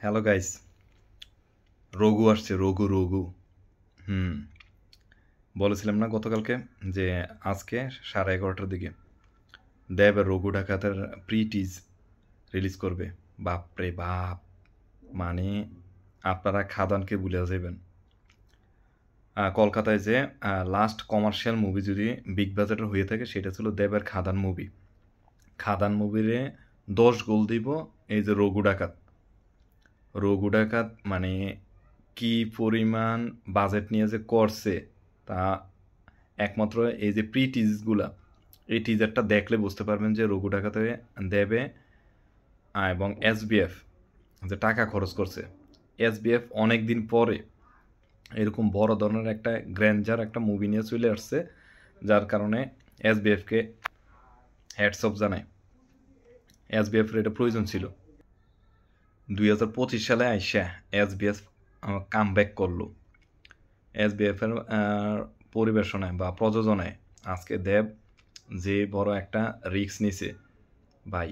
Hello guys, Raghu আসছে। রঘু রঘু হুম বলেছিলাম না গতকালকে যে আজকে 11:30টার দিকে দেব রঘু ডাকাতের প্রি-টিজ রিলিজ করবে। বাপরে বাপ, মানে আপনারা খাদানকে ভুলে যাবেন। কলকাতায় যে লাস্ট কমার্শিয়াল মুভি যদি বিগ বাজেটের হয়ে থাকে সেটা ছিল দেবের খাদান মুভি। খাদান মুভিরে 10 গোল দিব এই যে রঘু ডাকাত। রঘু ডাকাত মানে কি পরিমাণ বাজেট নিয়ে যে করছে তা একমাত্র এই যে প্রি টিজগুলা, এই টিজারটা দেখলে বুঝতে পারবেন যে রঘু ডাকাতে দেবে এবং এসবিএফ যে টাকা খরচ করছে। এসবিএফ অনেক দিন পরে এরকম বড় ধরনের একটা গ্র্যান্ডার একটা মুভি নিয়ে চলে আসছে, যার কারণে এসবিএফকে হ্যাটস অফ জানায়। এসবিএফের এটা প্রয়োজন ছিল। 2025 সালে আইসা এসবিএফ কামব্যাক করলো। এসবিএফের পরিবেশনায় বা প্রযোজনায় আজকে দেব যে বড় একটা রিস্ক নিছে ভাই।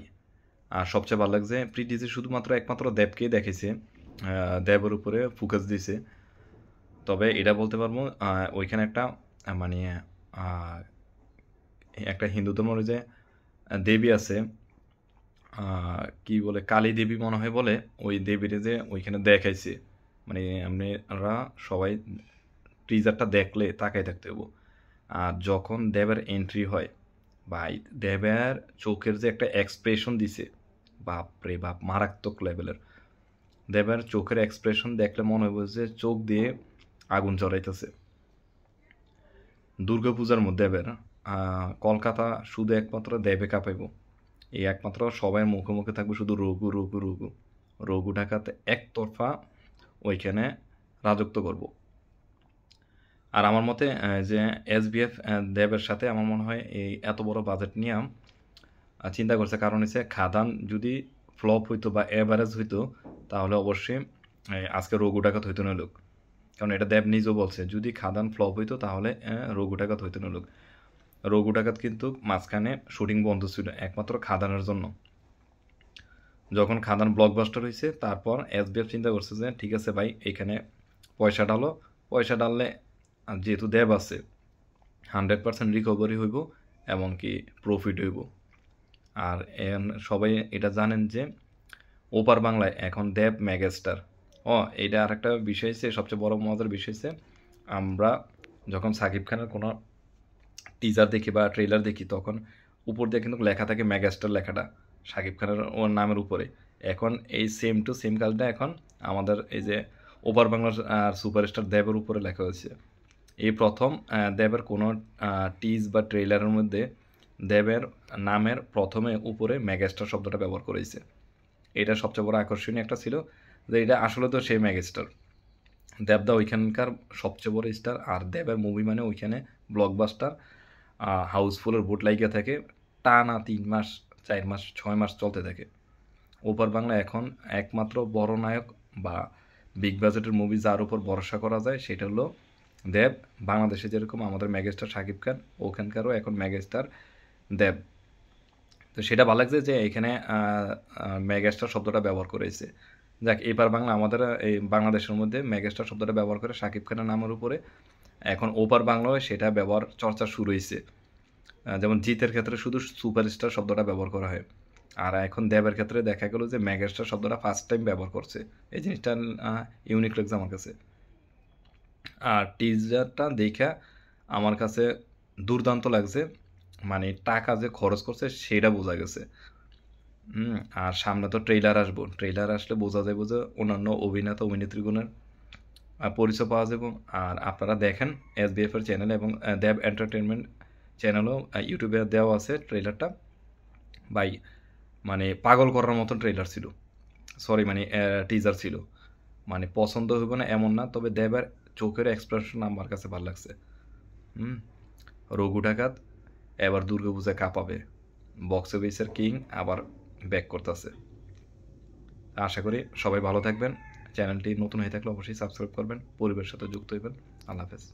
আর সবচেয়ে ভালো লাগছে প্রিটিজে শুধুমাত্র একমাত্র দেবকেই দেখেছে, দেবের উপরে ফোকাস দিছে। তবে এটা বলতে পারবো ওইখানে একটা মানে একটা হিন্দু ধর্মের যে দেবী আছে, কি বলে কালী দেবী মনে হয় বলে, ওই দেবীরে যে ওইখানে দেখাইছে, মানে আমরা সবাই টিজারটা দেখলে তাকাই থাকতে হবো। আর যখন দেবের এন্ট্রি হয় ভাই, দেবের চোখের যে একটা এক্সপ্রেশন দিছে, বাপ রে বাপ, মারাত্মক লেভেলের। দেবের চোখের এক্সপ্রেশন দেখলে মনে হবে যে চোখ দিয়ে আগুন জ্বলাইতেছে। দুর্গাপূজার মধ্যে দেবের কলকাতা শুধু একমাত্র দেবে কাঁপাইব। এই একমাত্র সবাই মুখে মুখে থাকবে শুধু রঘু রঘু রঘু। রঘু ঢাকাতে একতরফা ওইখানে রাজত্ব করব। আর আমার মতে যে এসবিএফ দেবের সাথে আমার মনে হয় এই এত বড় বাজেট নিয়ে চিন্তা করছে, কারণ হচ্ছে খাদান যদি ফ্লপ হইতো বা এভারেজ হইতো তাহলে অবশ্যই আজকে রঘু ডাকাত হইতো না লোক। কারণ এটা দেব নিজেও বলছে, যদি খাদান ফ্লপ হইতো তাহলে রঘু ডাকাত হইতো না লোক। রঘু ডাকাত কিন্তু মাঝখানে শুটিং বন্ধ ছিল একমাত্র খাদানের জন্য। যখন খাদান ব্লকবাস্টার হয়েছে তারপর এসবিএফ চিন্তা করছে যে ঠিক আছে ভাই, এখানে পয়সা ঢালো, পয়সা ঢাললে যেহেতু দেব আছে 100% রিকভারি হইব, এমনকি প্রফিট হইব। আর সবাই এটা জানেন যে ওপার বাংলায় এখন দেব মেগাস্টার। এইটা আর একটা বিষয় হচ্ছে, সবচেয়ে বড় মজার বিষয় হচ্ছে, আমরা যখন সাকিব খানের কোনো টিজার দেখি বা ট্রেলার দেখি তখন উপর দিয়ে কিন্তু লেখা থাকে মেগাস্টার লেখাটা সাকিব খানের ওর নামের উপরে। এখন এই সেম টু সেম কাজটা এখন আমাদের এই যে ওপার বাংলার সুপারস্টার দেবের উপরে লেখা হয়েছে। এই প্রথম দেবের কোনো টিজ বা ট্রেলারের মধ্যে দেবের নামের প্রথমে উপরে মেগাস্টার শব্দটা ব্যবহার করেছে। এটা সবচেয়ে বড় আকর্ষণীয় একটা ছিল যে এটা আসলে তো সেই মেগাস্টার। দেবদা ওইখানকার সবচেয়ে বড় স্টার, আর দেবের মুভি মানে ওইখানে ব্লকবাস্টার হাউসফুলের ভোট লাগিয়ে থাকে টানা 3 মাস 4 মাস 6 মাস চলতে থাকে। ওপার বাংলা এখন একমাত্র বড় নায়ক বা বিগ বাজেটের মুভি যার উপর ভরসা করা যায় সেটা হলো দেব। বাংলাদেশে যেরকম আমাদের মেগাস্টার শাকিব খান, ওখানকারও এখন মেগাস্টার দেব। তো সেটা ভালো লাগছে যে এখানে মেগাস্টার শব্দটা ব্যবহার করেছে। যাক, এবার বাংলা আমাদের এই বাংলাদেশের মধ্যে মেগাস্টার শব্দটা ব্যবহার করে শাকিব খানের নামের উপরে। এখন ওপার বাংলায় সেটা ব্যবহার চর্চা শুরু হয়েছে। যেমন জিতের ক্ষেত্রে শুধু সুপারস্টার শব্দটা ব্যবহার করা হয়, আর এখন দেবের ক্ষেত্রে দেখা গেল যে মেগাস্টার শব্দটা ফার্স্ট টাইম ব্যবহার করছে। এই জিনিসটা ইউনিক লাগছে আমার কাছে। আর টিজারটা দেখা আমার কাছে দুর্দান্ত লাগছে, মানে টাকা যে খরচ করছে সেটা বোঝা গেছে। আর সামনে তো ট্রেইলার আসবো, ট্রেইলার আসলে বোঝা যাবে যে অন্যান্য অভিনেতা অভিনেত্রীগণের পরিচয় পাওয়া যাবে। আর আপনারা দেখেন এসবিএফ এর চ্যানেল এবং দেব এন্টারটেনমেন্ট চ্যানেলও ইউটিউবে দেওয়া আছে ট্রেইলারটা। ভাই মানে পাগল করার মতন ট্রেইলার ছিল, সরি মানে টিজার ছিল। মানে পছন্দ হইব না এমন না, তবে দেবের চোখের এক্সপ্রেশন আমার কাছে ভালো লাগছে। রঘু ডাকাত এবার দুর্গাপূজায় কাঁপাবে, বক্স অফিসের কিং আবার ব্যাক করতেছে। আশা করি সবাই ভালো থাকবেন। চ্যানেলটি নতুন হয়ে থাকলে অবশ্যই সাবস্ক্রাইব করবেন, পরিবারের সাথে যুক্ত হইবেন। আল্লাহ হাফেজ।